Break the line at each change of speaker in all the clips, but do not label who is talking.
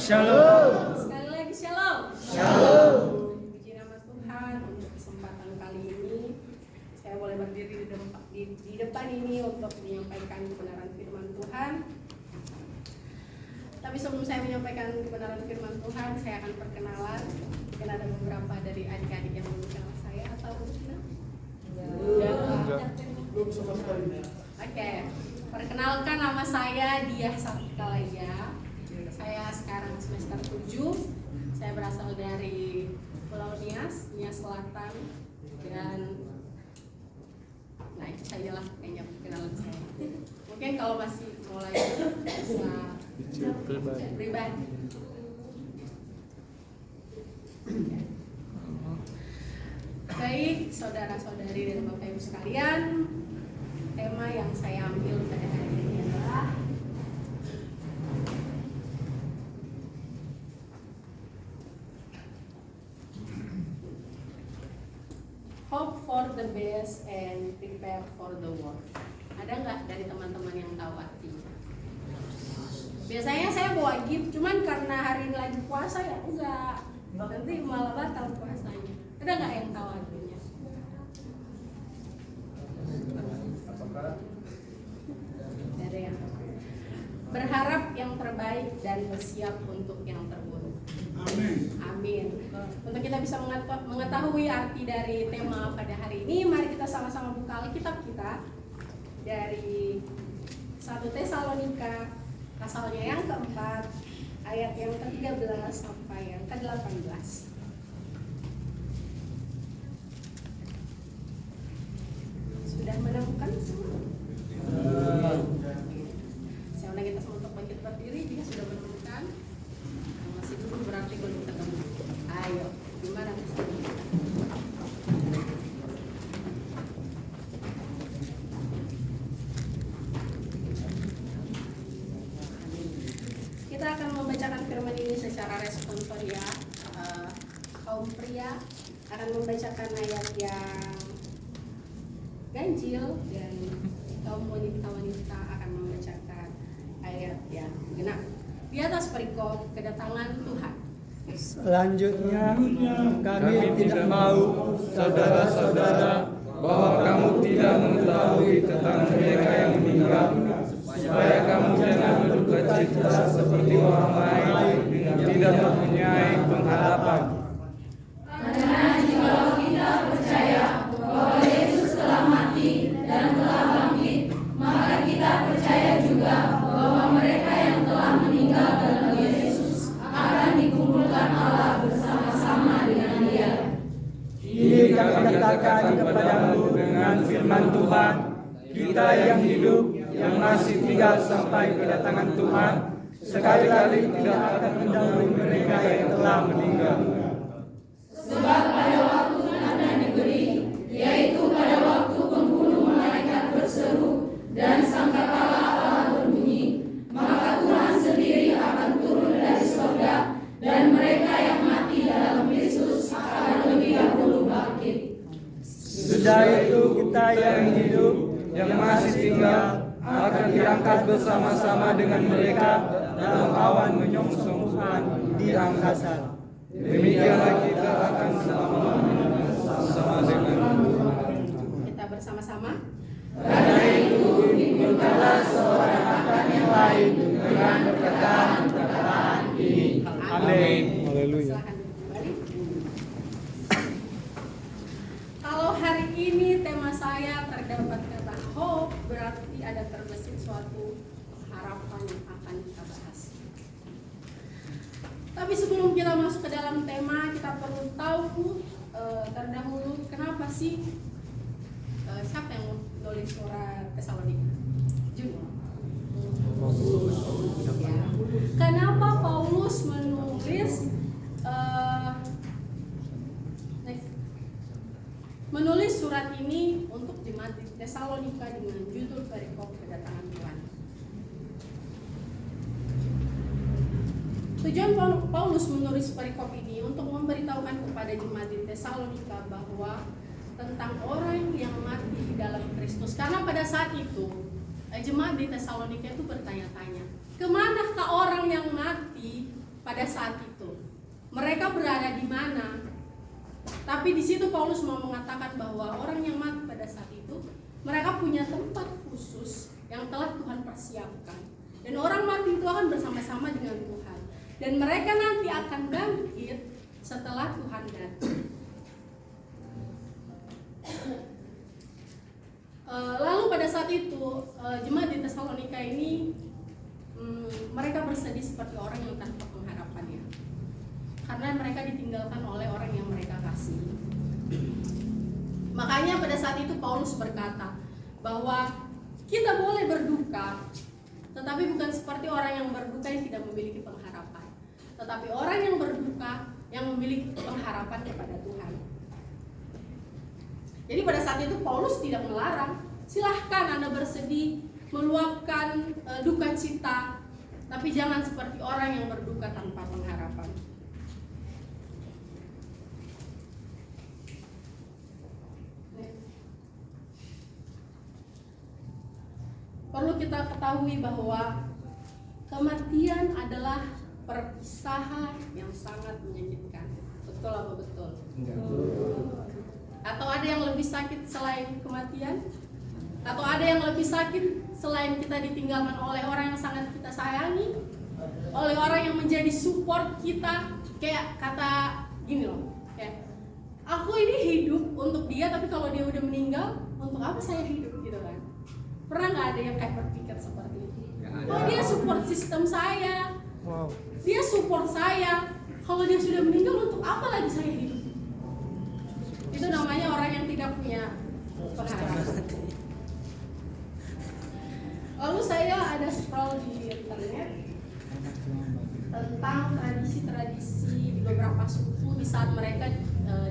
Shalom.
Sekali lagi shalom.
Shalom.
Puji nama Tuhan untuk kesempatan kali ini saya boleh berdiri di depan ini untuk menyampaikan kebenaran firman Tuhan. Tapi sebelum saya menyampaikan kebenaran firman Tuhan, saya akan perkenalan. Mungkin ada beberapa dari adik-adik yang belum kenal saya atau belum?
Belum sama sekali.
Oke, perkenalkan nama saya Diah Safikalaya. Saya sekarang semester 7. Saya berasal dari Pulau Nias Selatan. Dan nah itu saja lah kayaknya perkenalan saya. Mungkin kalau masih mulai bisa pribadi. Baik, saudara-saudari dan Bapak Ibu sekalian, tema yang saya ambil pada hari ini adalah hope for the best and prepare for the worst. Ada nggak dari teman-teman yang tahu artinya? Biasanya saya bawa gift, cuman karena hari ini lagi puasa ya enggak. Nanti malah batal puasanya. Ada nggak yang tahu artinya? Ada yang tahu. Berharap yang terbaik dan bersiap untuk yang terburuk. Amin. Untuk kita bisa mengetahui arti dari tema pada hari ini, mari kita sama-sama buka Alkitab kita dari 1 Tesalonika pasalnya yang keempat, ayat yang ke-13 sampai yang ke-18. Sudah menemukan semua? Saya undang kita semua untuk bangkit berdiri jika sudah menemukan. Masih dulu berarti belum ketemu. Ayo, gimana kita? Kita akan membacakan firman ini secara responsorial. Kaum pria akan membacakan ayat yang ganjil dan kaum wanita-wanita akan membacakan ayat yang genap. Di atas perikop kedatangan Tuhan.
Selanjutnya kami tidak mau saudara-saudara
bahwa kamu tidak mengetahui tentang mereka yang meninggal, supaya kamu jangan berduka cita seperti orang lain yang tidak mempunyai pengharapan.
Karena jikalau kita percaya bahwa Yesus telah mati dan telah bangkit, maka kita percaya juga bahwa mereka yang telah meninggal dalam Yesus akan dikumpulkan Allah bersama-sama dengan Dia.
ini kami katakan kepadamu dengan firman Tuhan, kita yang hidup, yang masih tinggal sampai kedatangan Tuhan, sekali-kali tidak akan mendahului mereka yang telah meninggal.
Sebab pada waktu tanda diberi, yaitu pada waktu penghulu malaikat berseru dan sangkakala Allah berbunyi, maka Tuhan sendiri akan turun dari surga dan mereka yang mati dalam Kristus akan lebih dahulu bangkit.
Sudah itu kita yang hidup, yang masih tinggal, akan diangkat bersama-sama dengan mereka dalam awan menyongsong Tuhan di angkasa.
Demikianlah kita akan selama-lamanya bersama dengan Tuhan.
Kita bersama-sama.
Karena itu
Timbulkanlah seorang akan yang lain dengan perkataan ini. Amin. Haleluya.
Silakan kembali. Kalau hari ini tema saya terdapat kata hope, berarti ada terbesit suatu harapan yang akan kita bahas. Tapi sebelum kita masuk ke dalam tema, kita perlu tahu terdahulu kenapa sih siapa yang nulis surat Tesalonika? Jun. Ya. Kenapa Paulus menulis surat ini untuk jemaat di Tesalonika dengan judul perikop kedatangan Tuhan? Tujuan Paulus menulis perikop ini untuk memberitahukan kepada jemaat di Tesalonika bahwa tentang orang yang mati di dalam Kristus. Karena pada saat itu jemaat di Tesalonika itu bertanya-tanya, kemanakah orang yang mati pada saat itu. Mereka berada di mana? Tapi di situ Paulus mau mengatakan bahwa orang yang mati pada saat itu, mereka punya tempat khusus yang telah Tuhan persiapkan. Dan orang mati itu akan bersama-sama dengan Tuhan. Dan mereka nanti akan bangkit setelah Tuhan datang. Lalu pada saat itu jemaat di Tesalonika ini mereka bersedih seperti orang yang tanpa pengharapan ya, karena mereka ditinggalkan oleh orang yang mereka kasihi. Makanya pada saat itu Paulus berkata bahwa kita boleh berduka, tetapi bukan seperti orang yang berduka yang tidak memiliki pengharapan, tetapi orang yang berduka yang memiliki pengharapan kepada Tuhan. Jadi pada saat itu Paulus tidak melarang, silahkan Anda bersedih, meluapkan duka cita, tapi jangan seperti orang yang berduka tanpa pengharapan. Perlu kita ketahui bahwa kematian adalah perpisahan yang sangat menyakitkan. Betul apa betul? Atau ada yang lebih sakit selain kematian? Atau ada yang lebih sakit selain kita ditinggalkan oleh orang yang sangat kita sayangi, oleh orang yang menjadi support kita? Kayak kata gini loh, kayak aku ini hidup untuk dia, tapi kalau dia udah meninggal, untuk apa saya hidup gitu kan? Pernah nggak ada yang kayak berpikir seperti itu? Oh, dia support sistem saya, dia support saya, kalau dia sudah meninggal, untuk apa lagi saya hidup? Itu namanya orang yang tidak punya pengharapan. Lalu saya ada scroll di internet tentang tradisi-tradisi di beberapa suku di saat mereka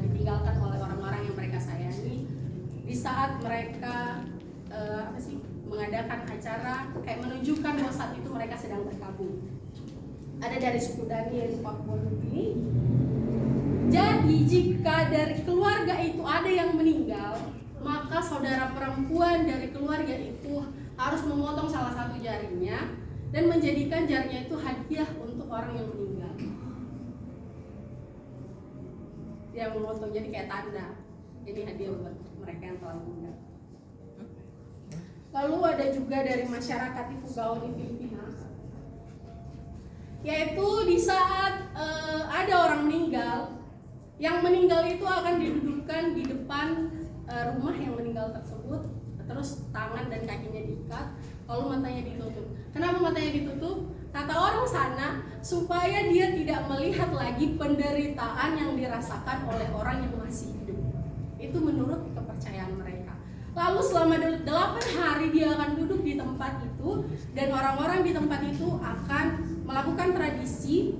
ditinggalkan oleh orang-orang yang mereka sayangi, di saat mereka mengadakan acara kayak menunjukkan bahwa saat itu mereka sedang berkabung. Ada dari suku Dani, Papua ini. Jadi jika dari keluarga itu ada yang meninggal, maka saudara perempuan dari keluarga itu harus memotong salah satu jarinya dan menjadikan jarinya itu hadiah untuk orang yang meninggal. Dia memotong jadi kayak tanda, ini hadiah buat mereka yang telah meninggal. Lalu ada juga dari masyarakat di Fugao di Filipina, yaitu di saat ada orang meninggal, yang meninggal itu akan didudukkan di depan rumah yang meninggal tersebut, terus tangan dan kakinya diikat, lalu matanya ditutup. Kenapa matanya ditutup? Kata orang sana, supaya dia tidak melihat lagi penderitaan yang dirasakan oleh orang yang masih hidup. Itu menurut kepercayaan mereka. Lalu selama 8 hari dia akan duduk di tempat itu, dan orang-orang di tempat itu akan melakukan tradisi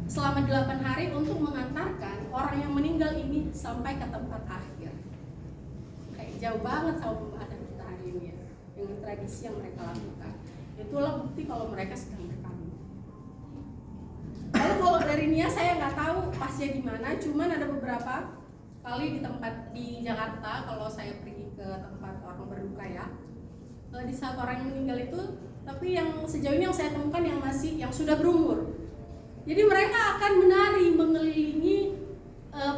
selama 8 hari untuk mengantarkan orang yang meninggal ini sampai ke tempat akhir. Kayak jauh banget sama pembahasan kita hari ini ya, dengan tradisi yang mereka lakukan. Itulah bukti kalau mereka sedang berkabung. Lalu kalau dari Nia saya nggak tahu pasnya gimana, cuman ada beberapa kali di tempat di Jakarta kalau saya pergi ke tempat orang berduka ya, di saat orang yang meninggal itu, tapi yang sejauh ini yang saya temukan yang sudah berumur. Jadi mereka akan menari mengelilingi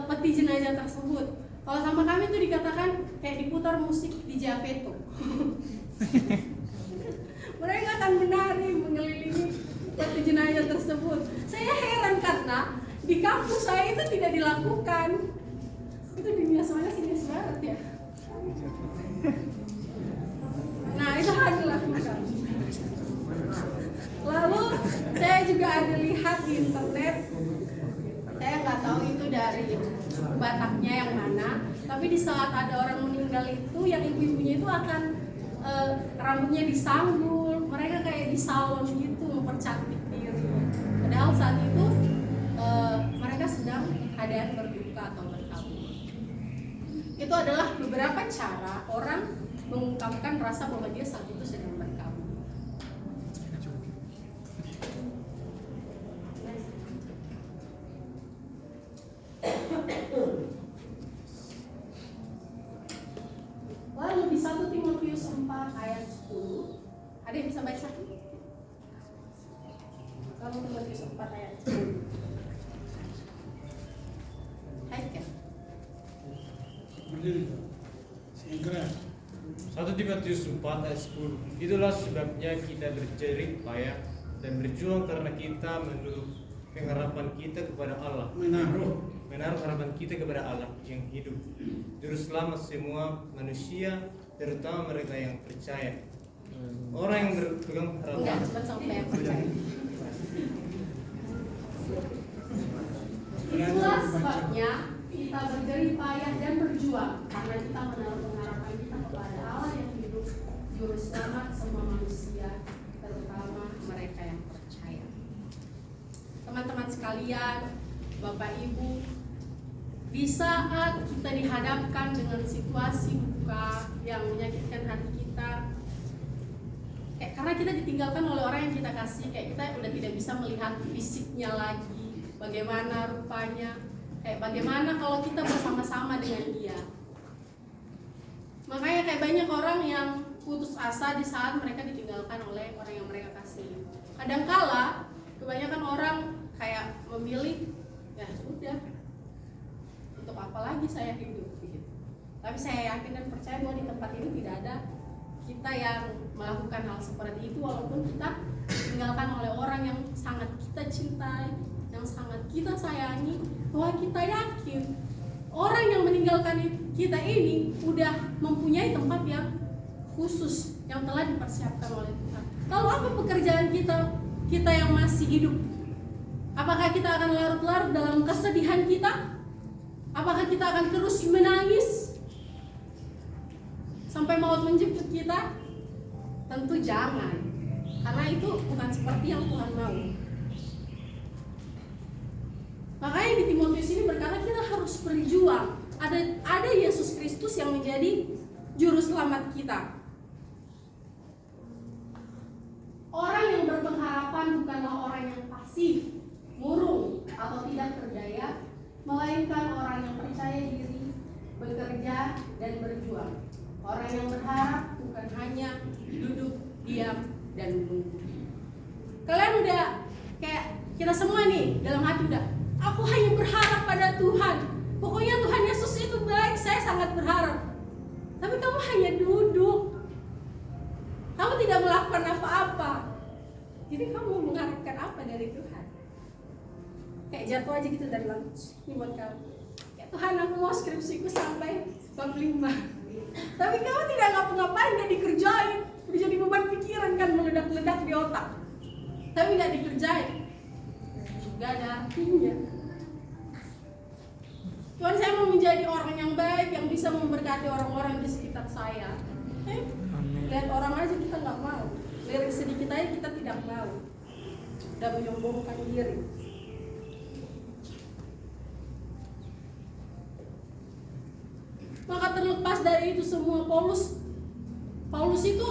peti jenazah tersebut. Kalau sama kami itu dikatakan kayak diputar musik di Javeto. Mereka akan menari mengelilingi peti jenazah tersebut. Saya heran karena di kampus saya itu tidak dilakukan. Itu di Nias mana sih, Nias Barat ya? Nah itu harus dilakukan. Lalu saya juga ada lihat di internet, saya nggak tahu itu dari Bataknya yang mana, tapi di saat ada orang meninggal itu, yang ibu-ibunya itu akan rambutnya disanggul, mereka kayak di salon gitu mempercantik diri. Padahal saat itu mereka sedang keadaan berduka atau berkabung. Itu adalah beberapa cara orang mengungkapkan rasa bahwa dia saat itu sedang berkabung. Lalu di 1 Timotius 4 ayat 10, ada yang bisa baca? Kalau Timotius 4 ayat 10. Hai kan?
1 Timotius 4 ayat 10. Itulah sebabnya kita berjerih payah dan berjuang karena kita menaruh pengharapan kita kepada Allah. Menaruh harapan kita kepada Allah yang hidup, Juru Selamat semua manusia, terutama mereka yang percaya. Orang yang berpegang harapan.
Enggak, cepat sampai yang percaya. Itulah sebabnya kita berjerih payah dan berjuang karena kita menaruh pengharapan kita kepada Allah yang hidup, Juru Selamat semua manusia, terutama mereka yang percaya. Teman-teman sekalian, Bapak Ibu, di saat kita dihadapkan dengan situasi duka yang menyakitkan hati kita, karena kita ditinggalkan oleh orang yang kita kasih, kayak kita udah tidak bisa melihat fisiknya lagi, bagaimana rupanya, bagaimana kalau kita bersama-sama dengan dia. Makanya kayak banyak orang yang putus asa di saat mereka ditinggalkan oleh orang yang mereka kasih. Kadangkala kebanyakan orang kayak memilih, ya sudah, untuk apa lagi saya hidup gitu. Tapi saya yakin dan percaya bahwa di tempat ini tidak ada kita yang melakukan hal seperti itu, walaupun kita ditinggalkan oleh orang yang sangat kita cintai, yang sangat kita sayangi, bahwa kita yakin orang yang meninggalkan kita ini udah mempunyai tempat yang khusus yang telah dipersiapkan oleh Tuhan. Lalu apa pekerjaan kita yang masih hidup? Apakah kita akan larut-larut dalam kesedihan kita? Apakah kita akan terus menangis sampai maut menjemput kita? Tentu jangan, karena itu bukan seperti yang Tuhan mau. Makanya di Timotius ini berkata kita harus berjuang. Ada Yesus Kristus yang menjadi juru selamat kita. Orang yang berpengharapan bukanlah orang yang pasif, murung atau tidak berdaya, melainkan orang yang percaya diri, bekerja dan berjuang. Orang yang berharap bukan hanya duduk, diam, dan menunggu. Kalian udah kayak kita semua nih dalam hati udah, aku hanya berharap pada Tuhan. Pokoknya Tuhan Yesus itu baik, saya sangat berharap. Tapi kamu hanya duduk. Kamu tidak melakukan apa-apa. Jadi kamu mengharapkan apa dari Tuhan? Kayak jatuh aja gitu dari langit. Ini buat kamu. Kayak Tuhan, aku mau skripsiku sampai bab 5. Tapi kamu tidak ngapa-ngapain, gak dikerjain. Udah jadi beban pikiran kan, meledak-ledak di otak. Tapi gak dikerjain. Gak ada artinya. Tuhan, saya mau menjadi orang yang baik, yang bisa memberkati orang-orang di sekitar saya. Lihat orang aja kita gak mau. Lihat sedikit aja kita tidak mau. Udah menyombongkan diri. Maka terlepas dari itu semua, Paulus itu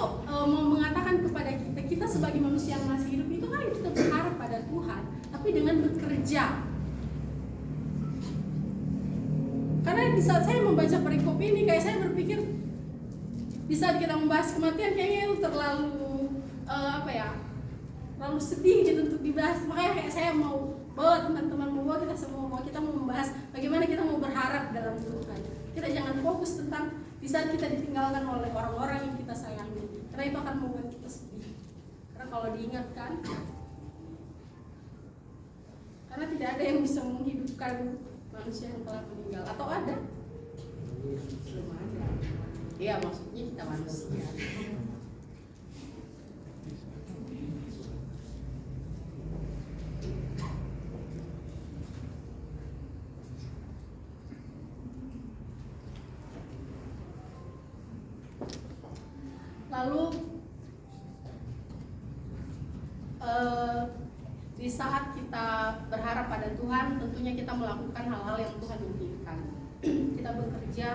mengatakan kepada kita sebagai manusia yang masih hidup itu kan kita berharap pada Tuhan, tapi dengan bekerja. Karena di saat saya membaca perikop ini, kayak saya berpikir di saat kita membahas kematian kayaknya itu terlalu terlalu sedih gitu untuk dibahas. Makanya kayak saya mau bawa teman-teman, mau kita semua, mau kita mau membahas bagaimana kita mau berharap dalam Tuhan. Kita jangan fokus tentang di saat kita ditinggalkan oleh orang-orang yang kita sayangi, karena itu akan membuat kita sedih. Karena kalau diingatkan, karena tidak ada yang bisa menghidupkan manusia yang telah meninggal, atau ada? Belum ada. Iya, maksudnya kita manusia. Lalu di saat kita berharap pada Tuhan, tentunya kita melakukan hal-hal yang Tuhan inginkan. Kita bekerja,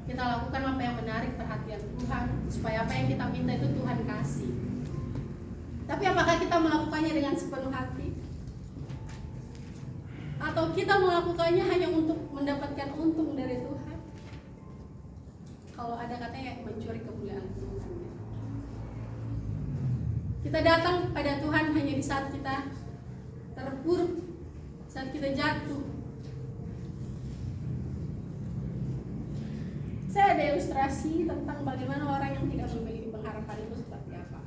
kita lakukan apa yang menarik perhatian Tuhan, supaya apa yang kita minta itu Tuhan kasih. Tapi apakah kita melakukannya dengan sepenuh hati? Atau kita melakukannya hanya untuk mendapatkan untung dari Tuhan? Kalau ada katanya mencuri kemuliaan Tuhan. Kita datang pada Tuhan hanya di saat kita terpuruk, saat kita jatuh. Saya ada ilustrasi tentang bagaimana orang yang tidak memiliki pengharapan itu seperti apa.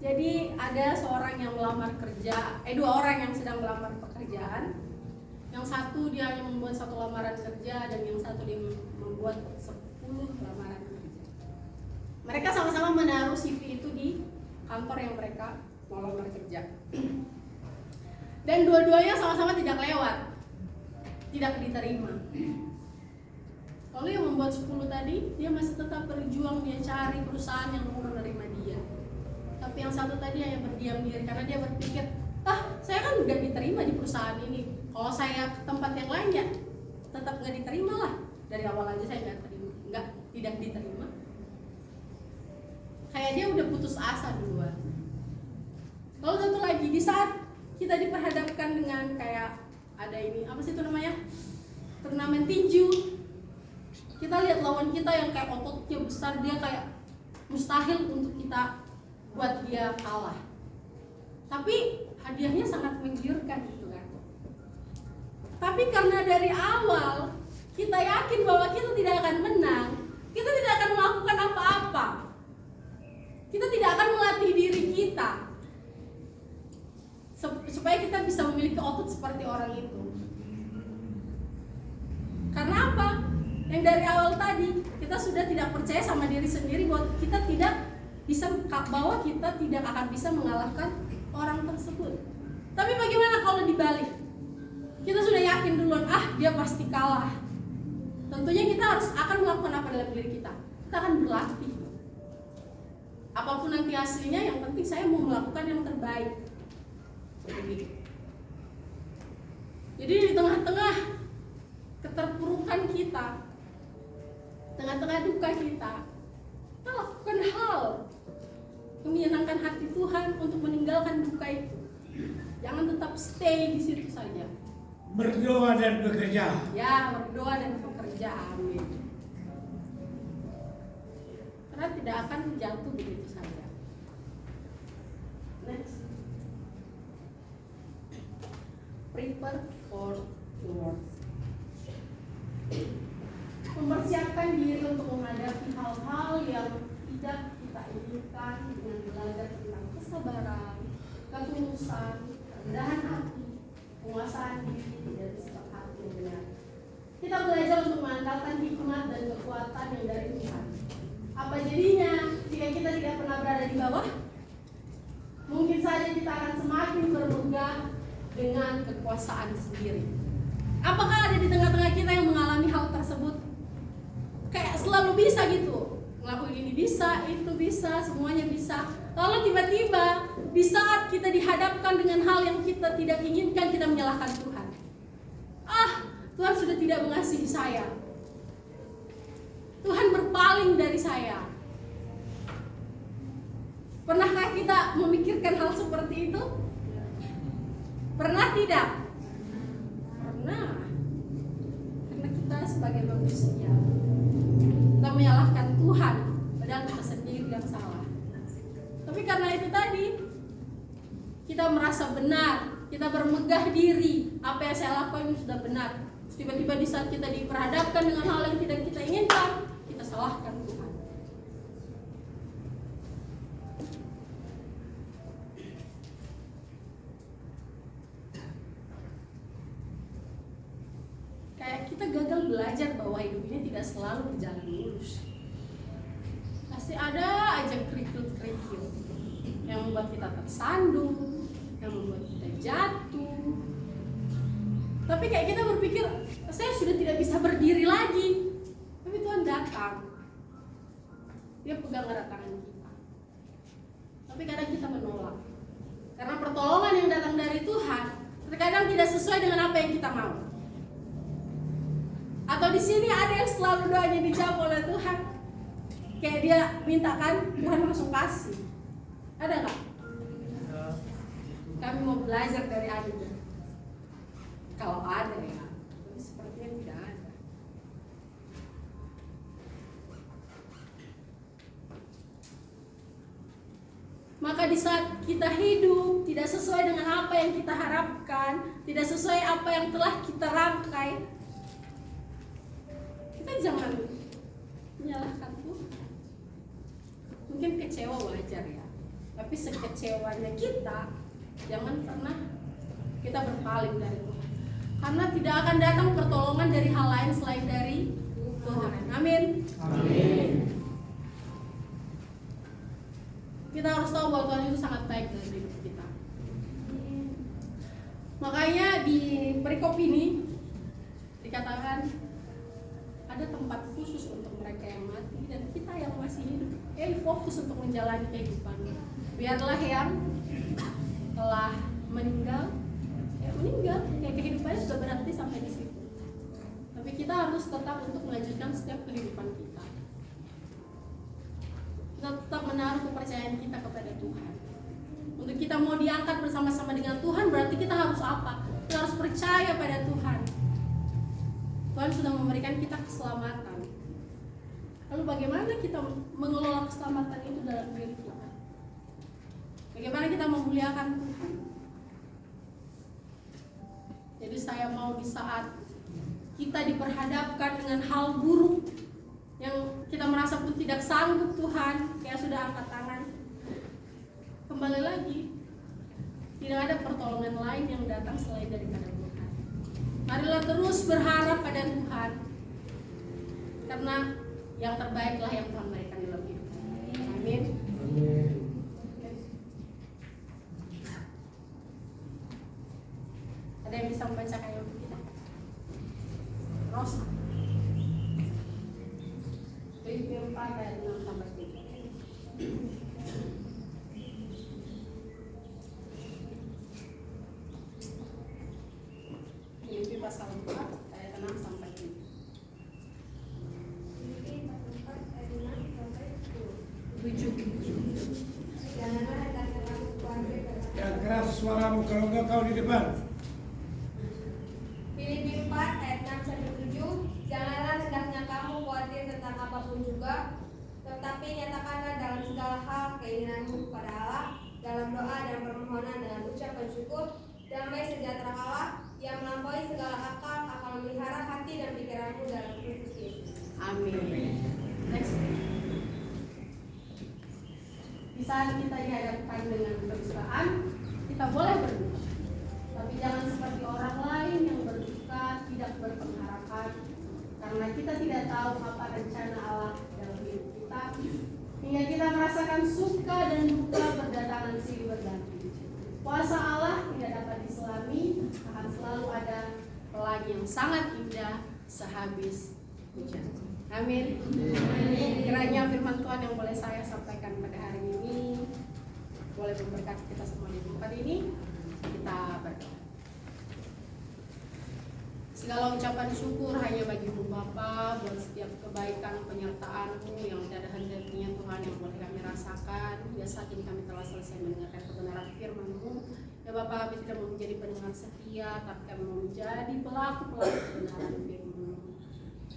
Jadi ada seorang yang melamar kerja, dua orang yang sedang melamar pekerjaan. Yang satu dia hanya membuat satu lamaran kerja dan yang satu dia membuat 10 lamaran kerja. Mereka sama-sama menaruh CV itu di kantor yang mereka mau lamar kerja. Dan dua-duanya sama-sama tidak lewat, tidak diterima. Lalu yang membuat 10 tadi, dia masih tetap berjuang, dia cari perusahaan yang mau menerima dia. Tapi yang satu tadi hanya berdiam diri karena dia berpikir, saya kan udah diterima di perusahaan ini. Kalau saya ke tempat yang lain ya tetap nggak diterima lah. Dari awal aja saya tidak diterima. Kayak dia udah putus asa duluan. Lalu satu lagi, di saat kita diperhadapkan dengan kayak ada ini, apa sih itu namanya? Turnamen tinju. Kita lihat lawan kita yang kayak ototnya besar, dia kayak mustahil untuk kita buat dia kalah. Tapi hadiahnya sangat menggiurkan gitu kan. Tapi karena dari awal kita yakin bahwa kita tidak akan menang, kita tidak akan melakukan apa-apa. Kita tidak akan melatih diri kita supaya kita bisa memiliki otot seperti orang itu. Karena apa? Yang dari awal tadi kita sudah tidak percaya sama diri sendiri bahwa kita tidak akan bisa mengalahkan orang tersebut. Tapi bagaimana kalau dibalik? Kita sudah yakin duluan, dia pasti kalah. Tentunya kita akan melakukan apa dalam diri kita? Kita akan berlatih. Apapun nanti hasilnya, yang penting saya mau melakukan yang terbaik. Begitu. Jadi di tengah-tengah keterpurukan kita, tengah-tengah duka kita lakukan hal yang menyenangkan hati Tuhan untuk meninggalkan duka itu. Jangan tetap stay di situ saja.
Berdoa dan bekerja.
Ya, berdoa dan bekerja. Amin. Karena tidak akan jatuh begitu saja. Next. Prepare for the worst. Mempersiapkan diri untuk menghadapi hal-hal yang tidak kita inginkan dengan belajar tentang kesabaran, ketulusan, kerendahan hati, penguasaan diri, dan sikap hati yang benar. Kita belajar untuk mengandalkan hikmat dan kekuatan yang dari Tuhan. Apa jadinya jika kita tidak pernah berada di bawah? Mungkin saja kita akan semakin bermegah dengan kekuasaan sendiri. Apakah ada di tengah-tengah kita yang mengalami hal tersebut? Kayak selalu bisa gitu, ngelakuin ini bisa, itu bisa, semuanya bisa. Lalu tiba-tiba di saat kita dihadapkan dengan hal yang kita tidak inginkan, kita menyalahkan Tuhan. Tuhan sudah tidak mengasihi saya. Tuhan berpaling dari saya. Pernahkah kita memikirkan hal seperti itu? Pernah tidak? Pernah. Karena kita sebagai manusia, kita menyalahkan Tuhan, padahal kita sendiri yang salah. Tapi karena itu tadi, kita merasa benar, kita bermegah diri, apa yang saya lakukan ini sudah benar. Tiba-tiba di saat kita diperhadapkan dengan hal yang tidak kita inginkan, kita salahkan Tuhan. Kayak kita gagal belajar bahwa hidup ini tidak selalu berjalan lurus. Pasti ada aja kerikil-kerikil yang membuat kita tersandung, yang membuat kita jatuh. Tapi kayak kita berpikir, saya sudah tidak bisa berdiri lagi. Tapi Tuhan datang. Dia pegang erat tangan kita. Tapi kadang kita menolak. Karena pertolongan yang datang dari Tuhan terkadang tidak sesuai dengan apa yang kita mau. Atau di sini ada yang selalu doanya dijawab oleh Tuhan. Kayak dia mintakan, Tuhan langsung kasih. Ada nggak? Kami mau belajar dari adik. Kalau ada ya, tapi sepertinya tidak ada. Maka di saat kita hidup tidak sesuai dengan apa yang kita harapkan, tidak sesuai apa yang telah kita rangkai, kita jangan menyalahkan Tuhan. Mungkin kecewa wajar ya, tapi sekecewanya kita, jangan pernah kita berpaling dari Tuhan. Karena tidak akan datang pertolongan dari hal lain selain dari Tuhan. Amin.
Amin.
Kita harus tahu bahwa Tuhan itu sangat baik dalam hidup kita. Makanya di perikop ini dikatakan ada tempat khusus untuk mereka yang mati dan kita yang masih hidup. Fokus untuk menjalani kehidupan. Biarlah yang telah meninggal, kayak kehidupannya sudah berhenti sampai di situ. Tapi kita harus tetap untuk melanjutkan setiap kehidupan kita. Kita tetap menaruh kepercayaan kita kepada Tuhan. Untuk kita mau diangkat bersama-sama dengan Tuhan, berarti kita harus apa? Kita harus percaya pada Tuhan. Tuhan sudah memberikan kita keselamatan. Lalu bagaimana kita mengelola keselamatan itu dalam diri kita? Bagaimana kita memuliakan Tuhan? Jadi saya mau di saat kita diperhadapkan dengan hal buruk yang kita merasa pun tidak sanggup, Tuhan kayak sudah angkat tangan, kembali lagi, tidak ada pertolongan lain yang datang selain daripada Tuhan. Marilah terus berharap pada Tuhan, karena yang terbaiklah yang Tuhan berikan dalam hidup. Amin. Ada yang bisa membacakan untuk kita? Rosa. Filipi 4 ayat 6 sampai 7. Filipi pasal 4 ayat 6 sampai 7.
Filipi pasal 4 ayat 6 sampai
7.
Janganlah hendaknya kamu khawatir tentang
Yang keras suaramu kalau enggak kau di depan.
Filipi 4 ayat 6 sampai 7. Janganlah hendaknya kamu khawatir tentang apapun juga, tetapi nyatakanlah dalam segala hal keinginanmu kepada Allah dalam doa dan permohonan dengan ucapan syukur. Damai sejahtera Allah yang melampaui segala akal akan memelihara hati dan pikiranmu dalam Kristus Yesus.
Amin. Next. Di saat kita dihadapkan dengan kedustaan, kita boleh berduka. Tapi jangan seperti orang lain yang berduka tidak berpengharapan, karena kita tidak tahu apa rencana Allah dalam hidup kita, hingga kita merasakan suka dan duka berdatangan silih berganti. Kuasa Allah tidak dapat diselami, akan selalu ada pelangi yang sangat indah sehabis hujan. Amin. Kiranya firman Tuhan yang boleh saya sampaikan pada hari ini boleh memberkati kita semua di tempat ini. Kita berdoa. Segala ucapan syukur hanya bagimu Bapa, buat setiap kebaikan penyertaan-Mu yang tidak ada henti-hentinya Tuhan yang boleh kami rasakan. Ya saat ini kami telah selesai mendengarkan kebenaran firman-Mu. Ya Bapa, kami tidak mau menjadi pendengar setia, tapi kami mau menjadi pelaku-pelaku kebenaran firman-Mu.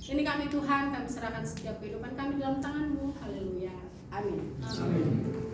Ini kami Tuhan, kami serahkan setiap kehidupan kami dalam tangan-Mu. Haleluya. Amin.
Amin.